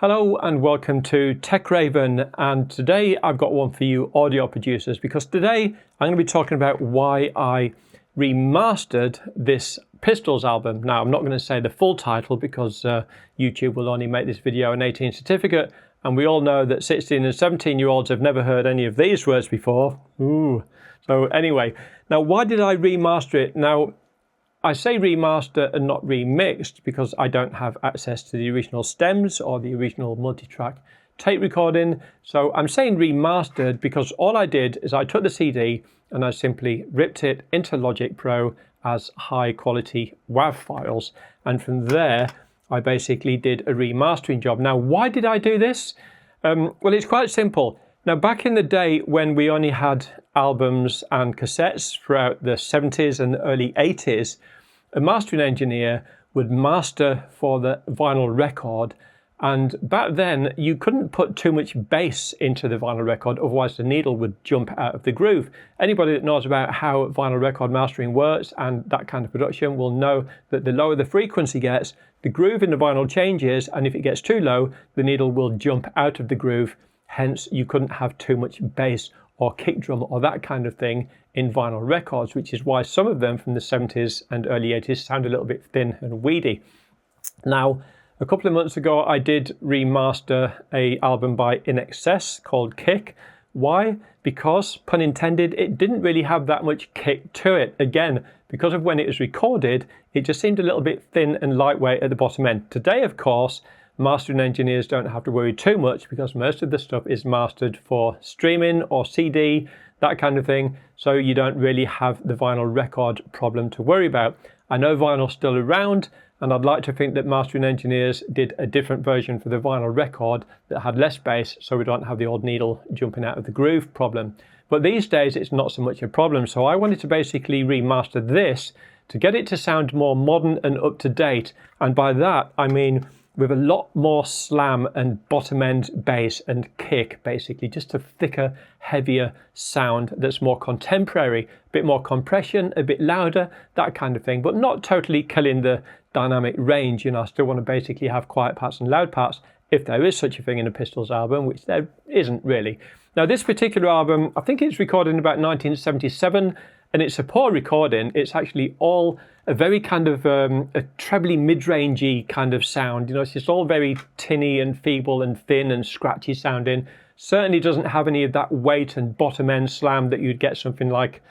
Hello and welcome to Tech Raven, and today I've got one for you audio producers, because today I'm going to be talking about why I remastered this Pistols album. Now I'm not going to say the full title because YouTube will only make this video an 18 certificate, and we all know that 16 and 17-year-olds have never heard any of these words before. Ooh. So anyway, now why did I remaster it? Now I say remaster and not remixed because I don't have access to the original stems or the original multi-track tape recording. So I'm saying remastered because all I did is I took the CD and I simply ripped it into Logic Pro as high quality WAV files. And from there, I basically did a remastering job. Now, why did I do this? Well, it's quite simple. Now, back in the day when we only had albums and cassettes throughout the 70s and early 80s, a mastering engineer would master for the vinyl record, and back then you couldn't put too much bass into the vinyl record, otherwise the needle would jump out of the groove. Anybody that knows about how vinyl record mastering works and that kind of production will know that the lower the frequency gets, the groove in the vinyl changes, and if it gets too low, the needle will jump out of the groove. Hence, you couldn't have too much bass or kick drum or that kind of thing in vinyl records, which is why some of them from the 70s and early 80s sound a little bit thin and weedy. Now, a couple of months ago, I did remaster an album by In Excess called Kick. Why? Because, pun intended, it didn't really have that much kick to it. Again, because of when it was recorded, it just seemed a little bit thin and lightweight at the bottom end. Today, of course, mastering engineers don't have to worry too much because most of the stuff is mastered for streaming or CD, that kind of thing. So you don't really have the vinyl record problem to worry about. I know vinyl's still around, and I'd like to think that mastering engineers did a different version for the vinyl record that had less bass, so we don't have the old needle jumping out of the groove problem. But these days it's not so much a problem. So I wanted to basically remaster this to get it to sound more modern and up to date. And by that, I mean with a lot more slam and bottom end bass and kick, basically just a thicker, heavier sound that's more contemporary, a bit more compression, a bit louder, that kind of thing, but not totally killing the dynamic range. You know, I still want to basically have quiet parts and loud parts, if there is such a thing in a Pistols album, which there isn't really. Now, this particular album, I think it's recorded in about 1977, and it's a poor recording. It's actually all a very kind of a trebly mid-rangey kind of sound. You know, it's just all very tinny and feeble and thin and scratchy sounding. Certainly doesn't have any of that weight and bottom end slam that you'd get something like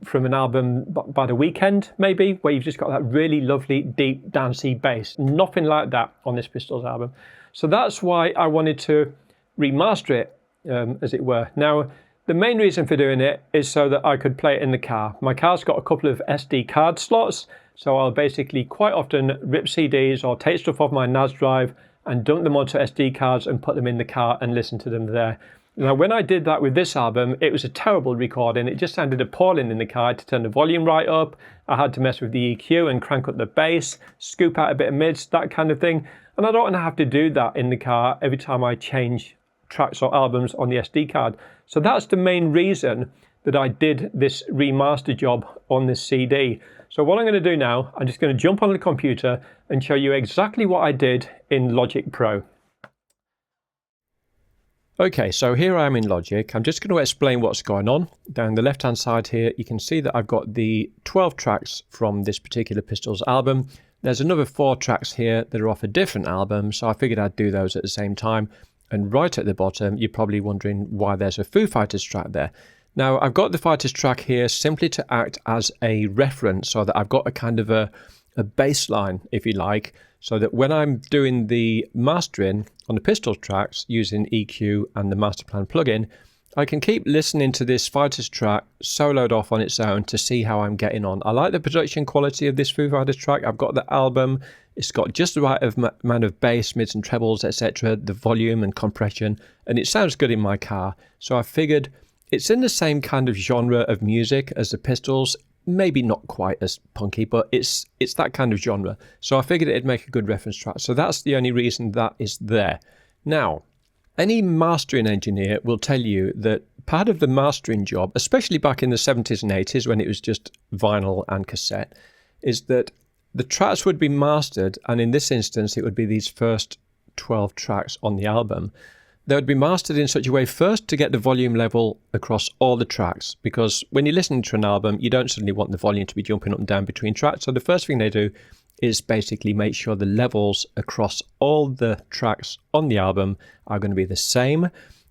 from an album by The Weeknd, maybe, where you've just got that really lovely, deep, dancey bass. Nothing like that on this Pistols album. So that's why I wanted to remaster it, as it were. Now, the main reason for doing it is so that I could play it in the car. My car's got a couple of SD card slots, so I'll basically quite often rip CDs or take stuff off my NAS drive and dump them onto SD cards and put them in the car and listen to them there. Now, when I did that with this album, it was a terrible recording. It just sounded appalling in the car. I had to turn the volume right up. I had to mess with the EQ and crank up the bass, scoop out a bit of mids, that kind of thing. And I don't want to have to do that in the car every time I change tracks or albums on the SD card. So that's the main reason that I did this remaster job on this CD. So what I'm going to do now, I'm just going to jump on the computer and show you exactly what I did in Logic Pro. Okay, so here I am in Logic. I'm just going to explain what's going on. Down the left-hand side here, you can see that I've got the 12 tracks from this particular Pistols album. There's another 4 tracks here that are off a different album, so I figured I'd do those at the same time. And right at the bottom, you're probably wondering why there's a Foo Fighters track there. Now, I've got the Fighters track here simply to act as a reference, so that I've got a kind of a bass line, if you like, so that when I'm doing the mastering on the Pistols tracks using EQ and the Masterplan plugin, I can keep listening to this Fighters track soloed off on its own to see how I'm getting on. I like the production quality of this Foo Fighters track. I've got the album. It's got just the right amount of bass, mids and trebles, etc., the volume and compression, and it sounds good in my car. So I figured it's in the same kind of genre of music as the Pistols, maybe not quite as punky, but it's that kind of genre. So I figured it'd make a good reference track. So that's the only reason that is there. Now, any mastering engineer will tell you that part of the mastering job, especially back in the 70s and 80s when it was just vinyl and cassette, is that the tracks would be mastered, and in this instance it would be these first 12 tracks on the album, they would be mastered in such a way first to get the volume level across all the tracks, because when you're listening to an album, you don't suddenly want the volume to be jumping up and down between tracks. So the first thing they do is basically make sure the levels across all the tracks on the album are going to be the same.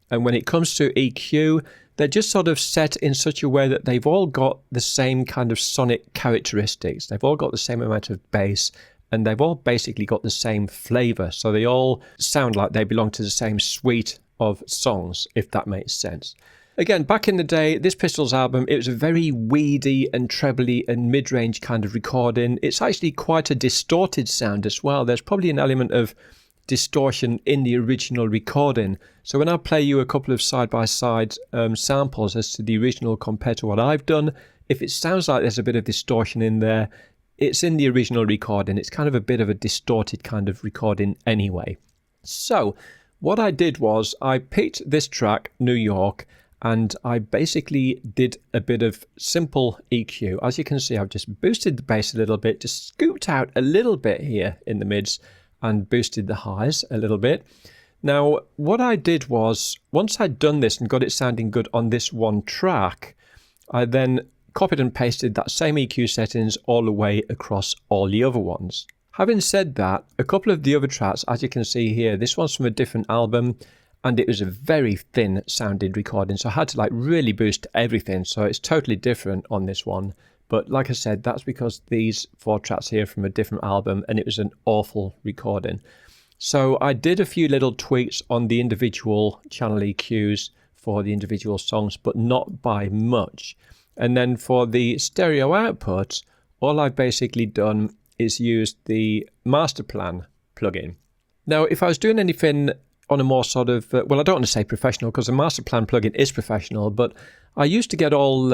And when it comes to EQ, they're just sort of set in such a way that they've all got the same kind of sonic characteristics. They've all got the same amount of bass, and they've all basically got the same flavor. So they all sound like they belong to the same suite of songs, if that makes sense. Again, back in the day, this Pistols album, it was a very weedy and trebly and mid-range kind of recording. It's actually quite a distorted sound as well. There's probably an element of distortion in the original recording. So when I play you a couple of side-by-side samples as to the original compared to what I've done, if it sounds like there's a bit of distortion in there, it's in the original recording. It's kind of a bit of a distorted kind of recording anyway. So what I did was I picked this track, New York, and I basically did a bit of simple EQ. As you can see, I've just boosted the bass a little bit, just scooped out a little bit here in the mids and boosted the highs a little bit. Now, what I did was, once I'd done this and got it sounding good on this one track, I then copied and pasted that same EQ settings all the way across all the other ones. Having said that, a couple of the other tracks, as you can see here, this one's from a different album, and it was a very thin sounding recording, so I had to like really boost everything, so it's totally different on this one. But like I said, that's because these 4 tracks here are from a different album, and it was an awful recording. So I did a few little tweaks on the individual channel EQs for the individual songs, but not by much. And then for the stereo output, all I've basically done is used the Master Plan plugin. Now, if I was doing anything on a more sort of, well, I don't want to say professional, because the Master Plan plugin is professional, but I used to get all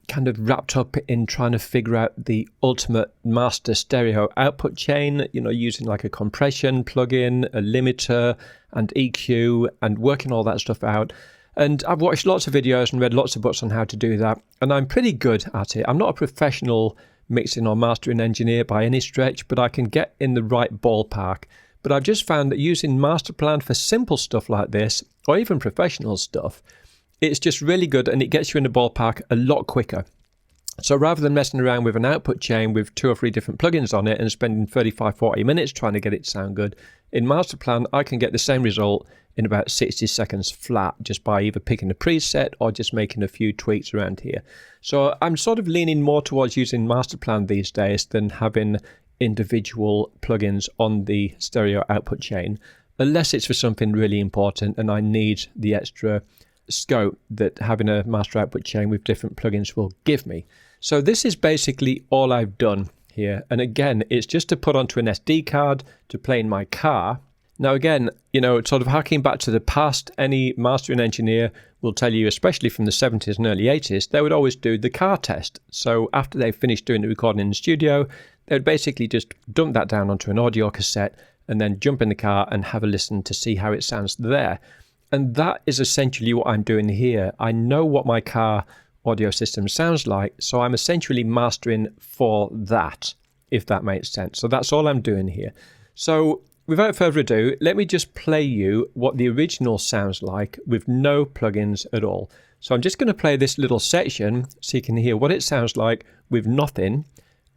kind of wrapped up in trying to figure out the ultimate master stereo output chain, you know, using like a compression plugin, a limiter, and EQ, and working all that stuff out. And I've watched lots of videos and read lots of books on how to do that, and I'm pretty good at it. I'm not a professional mixing or mastering engineer by any stretch, but I can get in the right ballpark. But I've just found that using Master Plan for simple stuff like this, or even professional stuff, it's just really good, and it gets you in the ballpark a lot quicker. So rather than messing around with an output chain with 2 or 3 different plugins on it and spending 35-40 minutes trying to get it to sound good, in Master Plan I can get the same result in about 60 seconds flat, just by either picking a preset or just making a few tweaks around here. So I'm sort of leaning more towards using Master Plan these days than having individual plugins on the stereo output chain, unless it's for something really important and I need the extra scope that having a master output chain with different plugins will give me. So this is basically all I've done here, and again, it's just to put onto an SD card to play in my car. Now again, you know, sort of harking back to the past, any mastering engineer will tell you, especially from the 70s and early 80s, they would always do the car test. So after they finished doing the recording in the studio, they would basically just dump that down onto an audio cassette and then jump in the car and have a listen to see how it sounds there. And that is essentially what I'm doing here. I know what my car audio system sounds like, so I'm essentially mastering for that, if that makes sense. So that's all I'm doing here. So without further ado, let me just play you what the original sounds like with no plugins at all. So I'm just going to play this little section so you can hear what it sounds like with nothing,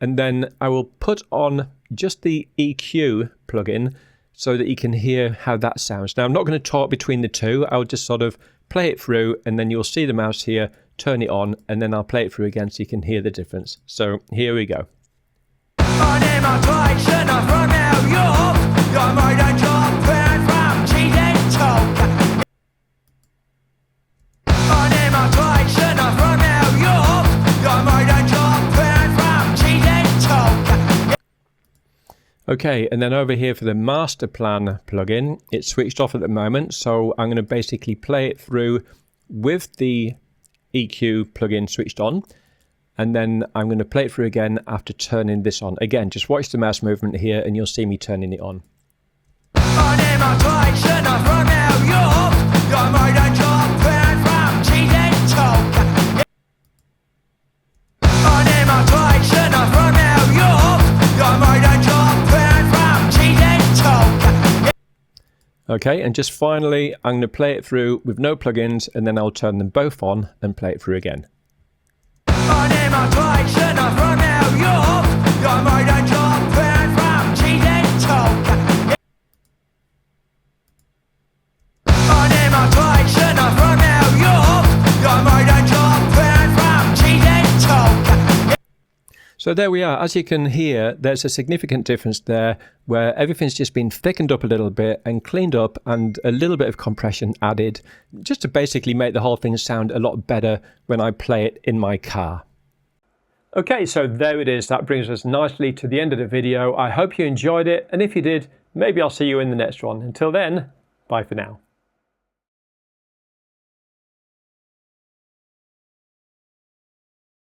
and then I will put on just the EQ plugin so that you can hear how that sounds. Now, I'm not going to talk between the two. I'll just sort of play it through, and then you'll see the mouse here, turn it on, and then I'll play it through again so you can hear the difference. So here we go. Okay, and then over here for the Master Plan plugin, it's switched off at the moment, so I'm going to basically play it through with the EQ plugin switched on, and then I'm going to play it through again after turning this on. Again, just watch the mouse movement here and you'll see me turning it on. Okay, and just finally, I'm going to play it through with no plugins, and then I'll turn them both on and play it through again. So there we are. As you can hear, there's a significant difference there where everything's just been thickened up a little bit and cleaned up and a little bit of compression added just to basically make the whole thing sound a lot better when I play it in my car. Okay, so there it is. That brings us nicely to the end of the video. I hope you enjoyed it, and if you did, maybe I'll see you in the next one. Until then, bye for now.